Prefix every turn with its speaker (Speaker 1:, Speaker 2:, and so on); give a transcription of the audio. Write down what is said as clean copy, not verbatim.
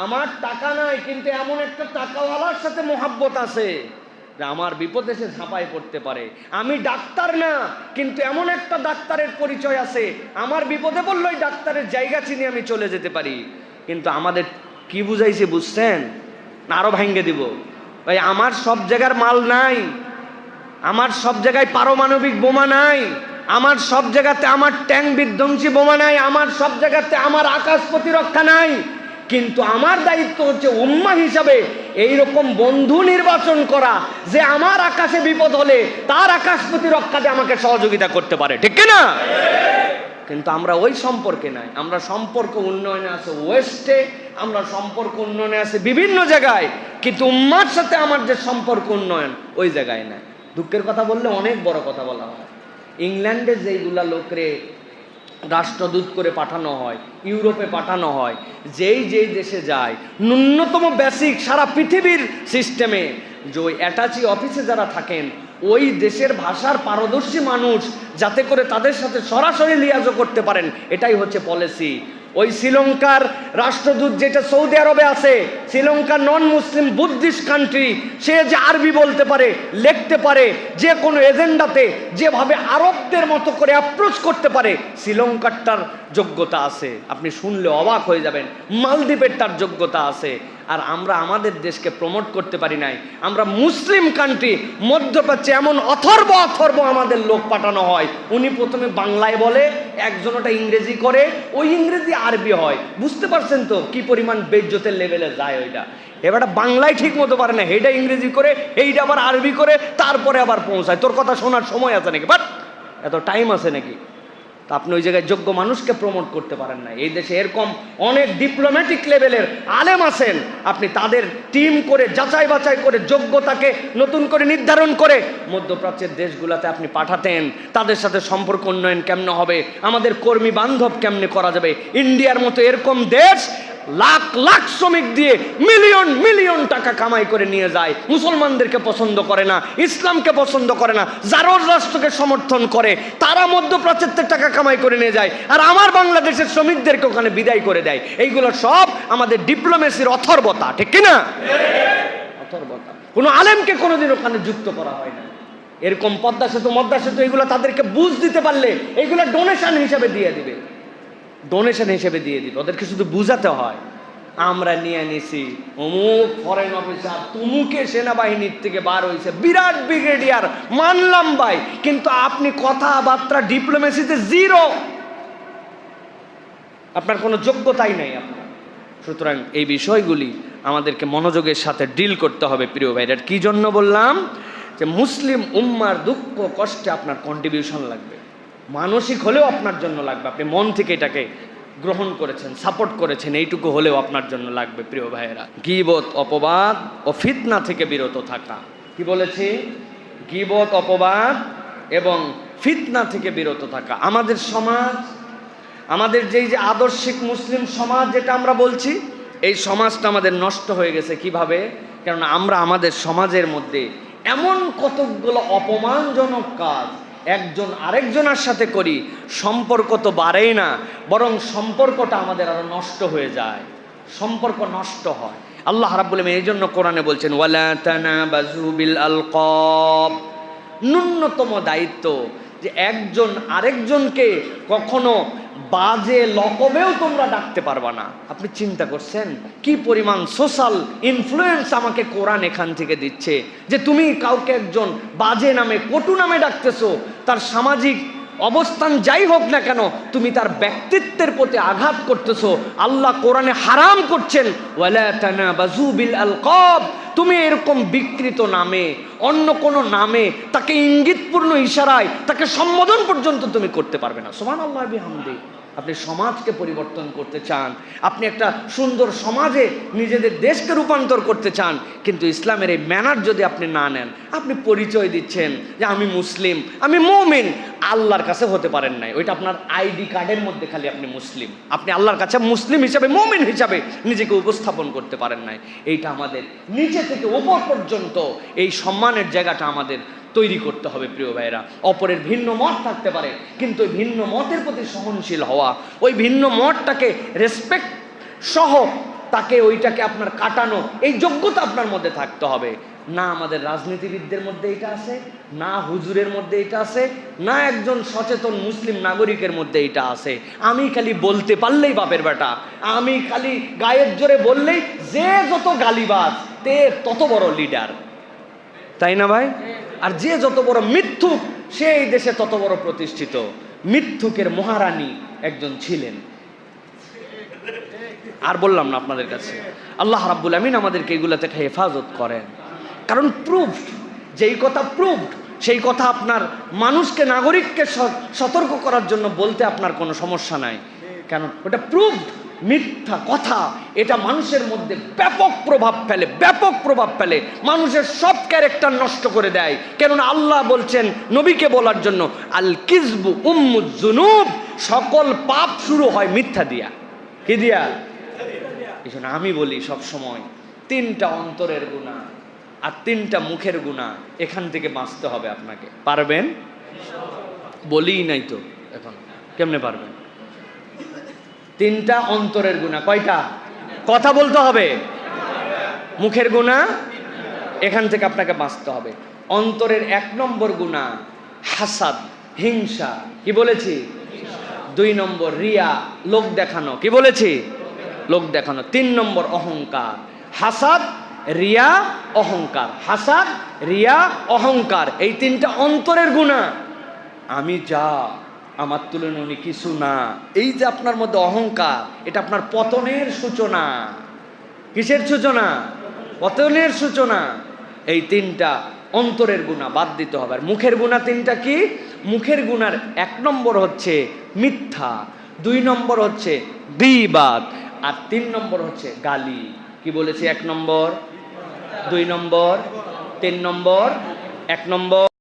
Speaker 1: আমার টাকা নাই, কিন্তু এমন একটা টাকাওয়ালার সাথে মোহাব্বত আছে যে আমার বিপদে সে ঝাঁপাই পড়তে পারে। আমি ডাক্তার না, কিন্তু এমন একটা ডাক্তারের পরিচয় আছে, আমার বিপদে পড়লে ওই ডাক্তারের জায়গা চিনি আমি চলে যেতে পারি। কিন্তু আমাদের কি বুঝাইছে বুঝছেন না? আরো ভাঙ্গে দিব। ভাই আমার সব জায়গার মাল নাই, আমার সব জায়গায় পারমাণবিক বোমা নাই, আমার সব জায়গাতে আমার ট্যাঙ্ক বিধ্বংসী বোমা নাই, আমার সব জায়গাতে আমার আকাশ প্রতিরক্ষা নাই, কিন্তু আমার দায়িত্ব হচ্ছে উম্মাহ হিসাবে এইরকম বন্ধু নির্বাচন করা যে আমার আকাশে বিপদ হলে তার আকাশ প্রতিরক্ষাতে আমাকে সহযোগিতা করতে পারে, ঠিক না? কিন্তু আমরা ওই সম্পর্কে নাই। আমরা সম্পর্ক উন্নয়নে আছে ওয়েস্টে, আমরা সম্পর্ক উন্নয়নে আছে বিভিন্ন জায়গায়, কিন্তু উম্মার সাথে আমার যে সম্পর্ক উন্নয়ন ওই জায়গায় নাই। দুঃখের কথা বললে অনেক বড় কথা বলা হয়। ইংল্যান্ডে যেইগুলা লোকরে রাষ্ট্রদূত করে পাঠানো হয়, ইউরোপে পাঠানো হয়, যেই যেই দেশে যায় ন্যূনতম বেসিক সারা পৃথিবীর সিস্টেমে যে ওই অ্যাটাচি অফিসে যারা থাকেন ওই দেশের ভাষার পারদর্শী মানুষ যাতে করে তাদের সাথে সরাসরি লিয়াজও করতে পারেন, এটাই হচ্ছে পলিসি। ওই শ্রীলঙ্কার রাষ্ট্রদূত যেটা সৌদি আরবে আছে, শ্রীলঙ্কার নন মুসলিম বুদ্ধিস্ট কান্ট্রি, সে যে আরবি বলতে পারে, লিখতে পারে, যে কোনো এজেন্ডাতে যেভাবে আরবদের মতো করে অ্যাপ্রোচ করতে পারে, শ্রীলঙ্কারটার যোগ্যতা আছে। আপনি শুনলে অবাক হয়ে যাবেন। মালদ্বীপের তার যোগ্যতা আছে। আর আমরা আমাদের দেশকে প্রমোট করতে পারি নাই। আমরা মুসলিম কান্ট্রি, মধ্যপ্রাচ্যে এমন অথর্ব অথর্ব আমাদের লোক পাঠানো হয়, উনি প্রথমে বাংলায় বলে, একজন ওটা ইংরেজি করে, ওই ইংরেজি আরবি হয়। বুঝতে পারছেন তো কি পরিমাণ বেইজ্জতের লেভেলে যায় ওইটা। এবারটা বাংলায় ঠিক মতো পারে না, এইটা ইংরেজি করে, এইটা আবার আরবি করে, তারপরে আবার পৌঁছায়। তোর কথা শোনার সময় আছে নাকি? বাট এত টাইম আছে নাকি? তা আপনি ওই জায়গায় যোগ্য মানুষকে প্রমোট করতে পারেন না। এই দেশে এরকম অনেক ডিপ্লোম্যাটিক লেভেলের আলেম আছেন, আপনি তাদের টিম করে যাচাই বাছাই করে যোগ্যতাকে নতুন করে নির্ধারণ করে মধ্যপ্রাচ্যের দেশগুলোতে আপনি পাঠাতেন। তাদের সাথে সম্পর্ক উন্নয়ন কেমনে হবে, আমাদের কর্মী বান্ধব কেমনে করা যাবে। ইন্ডিয়ার মতো এরকম দেশ লাখ লাখ শ্রমিক দিয়ে মিলিয়ন মিলিয়ন টাকা কামাই করে নিয়ে যায়, মুসলমানদেরকে পছন্দ করে না, ইসলামকে পছন্দ করে না, জারর রাষ্ট্রকে সমর্থন করে, তারা মধ্যপ্রাচ্যের টাকা কামাই করে নিয়ে যায়, আর আমার বাংলাদেশের শ্রমিকদেরকে ওখানে বিদায় করে দেয়। এইগুলো সব আমাদের ডিপ্লোমেসির অথর্বতা, ঠিক কিনা? অথর্বতা। কোনো আলেমকে কোনোদিন ওখানে যুক্ত করা হয় না। এরকম পদ্মা সেতু মদ্দা সেতু এগুলো তাদেরকে বুঝ দিতে পারলে এইগুলো ডোনেশন হিসাবে দিয়ে দিবে, ডোনেশন হিসেবে দিয়ে দিবে। ওদেরকে শুধু বুঝাতে হয় আমরা নিয়ে নিছি অমুক ফরেন অফিসার তুমুকে সেনাবাহিনীর থেকে বার হয়েছে, বিরাট ব্রিগেডিয়ার, মানলাম ভাই, কিন্তু আপনি কথাবার্তা ডিপ্লোমেসিতে জিরো, আপনার কোনো যোগ্যতাই নেই আপনার। সুতরাং এই বিষয়গুলি আমাদেরকে মনোযোগের সাথে ডিল করতে হবে প্রিয় ভাইরা। কি জন্য বললাম যে মুসলিম উম্মার দুঃখ কষ্টে আপনার কন্ট্রিবিউশন লাগবে, মানসিক হলেও আপনার জন্য লাগবে। আপনি মন থেকে এটাকে গ্রহণ করেছেন, সাপোর্ট করেছেন, এইটুকু হলেও আপনার জন্য লাগবে প্রিয় ভাইয়েরা। গীবত, অপবাদ ও ফিতনা থেকে বিরত থাকা। কি বলেছি? গীবত, অপবাদ এবং ফিতনা থেকে বিরত থাকা। আমাদের সমাজ, আমাদের যেই যে আদর্শিক মুসলিম সমাজ যেটা আমরা বলছি, এই সমাজটা আমাদের নষ্ট হয়ে গেছে। কিভাবে? কেননা আমরা আমাদের সমাজের মধ্যে এমন কতকগুলো অপমানজনক কাজ একজন আরেকজনের সাথে করি, সম্পর্ক তো বাড়েই না, বরং সম্পর্কটা আমাদের আরো নষ্ট হয়ে যায়, সম্পর্ক নষ্ট হয়। আল্লাহ রাব্বুল আলামিন এই জন্য কোরআনে বলছেন ওয়ালা তানাবাযু বিল আলকাব। ন্যূনতম দায়িত্ব যে একজন আরেকজনকে কখনো বাজে লকবেও তোমরা ডাকতে পারবা না। আপনি চিন্তা করছেন কি পরিমাণ সোশ্যাল ইনফ্লুয়েন্স আমাকে কোরআন এখান থেকে দিচ্ছে, যে তুমি কাউকে একজন বাজে নামে, কটু নামে ডাকতেছো, তার সামাজিক অবস্থান যাই হোক না কেন, তুমি তার ব্যক্তিত্বের প্রতি আঘাত করতেছো। আল্লাহ কোরআনে হারাম করছেন ওয়ালা তানাবাযু বিল আলকাব। তুমি এরকম বিকৃত নামে, অন্য কোনো নামে, তাকে ইঙ্গিতপূর্ণ ইশারায় তাকে সম্বোধন পর্যন্ত তুমি করতে পারবে না। সুবহানাল্লাহ বিহামদি। আপনি সমাজকে পরিবর্তন করতে চান, আপনি একটা সুন্দর সমাজে নিজেদের দেশকে রূপান্তর করতে চান, কিন্তু ইসলামের এই ম্যানার যদি আপনি না নেন, আপনি পরিচয় দিচ্ছেন যে আমি মুসলিম, আমি মুমিন, আল্লাহর কাছে হতে পারেন নাই। ওইটা আপনার আইডি কার্ডের মধ্যে খালি আপনি মুসলিম, আপনি আল্লাহর কাছে মুসলিম হিসাবে, মুমিন হিসাবে নিজেকে উপস্থাপন করতে পারেন নাই। এইটা আমাদের নিচে থেকে উপর পর্যন্ত এই সম্মানের জায়গাটা আমাদের তৈরি করতে হবে প্রিয় ভাইয়েরা। অপরের ভিন্ন মত থাকতে পারে, কিন্তু ওই ভিন্ন মতের প্রতি সহনশীল হওয়া, ওই ভিন্ন মতটাকে রেসপেক্ট সহ তাকে ওইটাকে আপনার কাটানো, এই যোগ্যতা আপনার মধ্যে থাকতে হবে। না আমাদের রাজনীতিবিদদের মধ্যে এটা আছে, না হুজুরের মধ্যে এটা আছে, না একজন সচেতন মুসলিম নাগরিকের মধ্যে এটা আছে। আমি খালি বলতে পারলেই বাপের বেটা, আমি খালি গায়ের জোরে বললেই যে যত গালিবাজ তে তত বড় লিডার, তাই না ভাই? আর যে যত বড় মিথ্যুক সে এই দেশে তত বড় প্রতিষ্ঠিত। মিথ্যুকের মহারানী একজন ছিলেন। আর বললাম না আপনাদের কাছে, আল্লাহ রাব্বুল আমিন আমাদেরকে এগুলা থেকে হেফাজত করেন। কারণ প্রুফড, যেই কথা প্রুফড সেই কথা আপনার মানুষকে, নাগরিককে সতর্ক করার জন্য বলতে আপনার কোনো সমস্যা নাই। কেন? ওটা প্রুফড মিথ্যা কথা, এটা মানুষের মধ্যে ব্যাপক প্রভাব ফেলে, ব্যাপক প্রভাব ফেলে, মানুষের সব ক্যারেক্টার নষ্ট করে দেয়। কেননা আল্লাহ বলছেন নবীকে বলার জন্য, আল কিযবু উম্মুজ যুনুব, সকল পাপ শুরু হয় মিথ্যা দিয়া। কি দিয়া? এই জন্য আমি বলি সব সময়, 3টা অন্তরের গুনাহ আর 3টা মুখের গুনাহ, এখান থেকে বাঁচতে হবে আপনাকে। পারবেন? বলিই নাই তো এখন, কেমনে পারবেন? 3টা অন্তরের গুনাহ। কয়টা? কথা বলতে হবে। মুখের গুনাহ, এখান থেকে আপনাকে বাঁচতে হবে। অন্তরের 1 নম্বর গুনাহ হাসাদ, হিংসা। কি বলেছি? 2 নম্বর রিয়া, লোক দেখানো। কি বলেছি? লোক দেখানো। 3 নম্বর অহংকার। হাসাদ, রিয়া, অহংকার। হাসাদ, রিয়া, অহংকার, এই 3টা অন্তরের গুনাহ। আমি যা, আমার তুলনায় উনি কিছু না, এই যে আপনার মধ্যে অহংকার, এটা আপনার পতনের সূচনা। কিসের সূচনা? পতনের সূচনা। এই 3টা অন্তরের গুনাহ বাদ দিতে হবে। আর মুখের গুনাহ 3টা কি? মুখের গুনার 1 নম্বর হচ্ছে মিথ্যা, 2 নম্বর হচ্ছে গীবাত, আর 3 নম্বর হচ্ছে গালি। কি বলেছি? 1 নম্বর, 2 নম্বর, 3 নম্বর। 1 নম্বর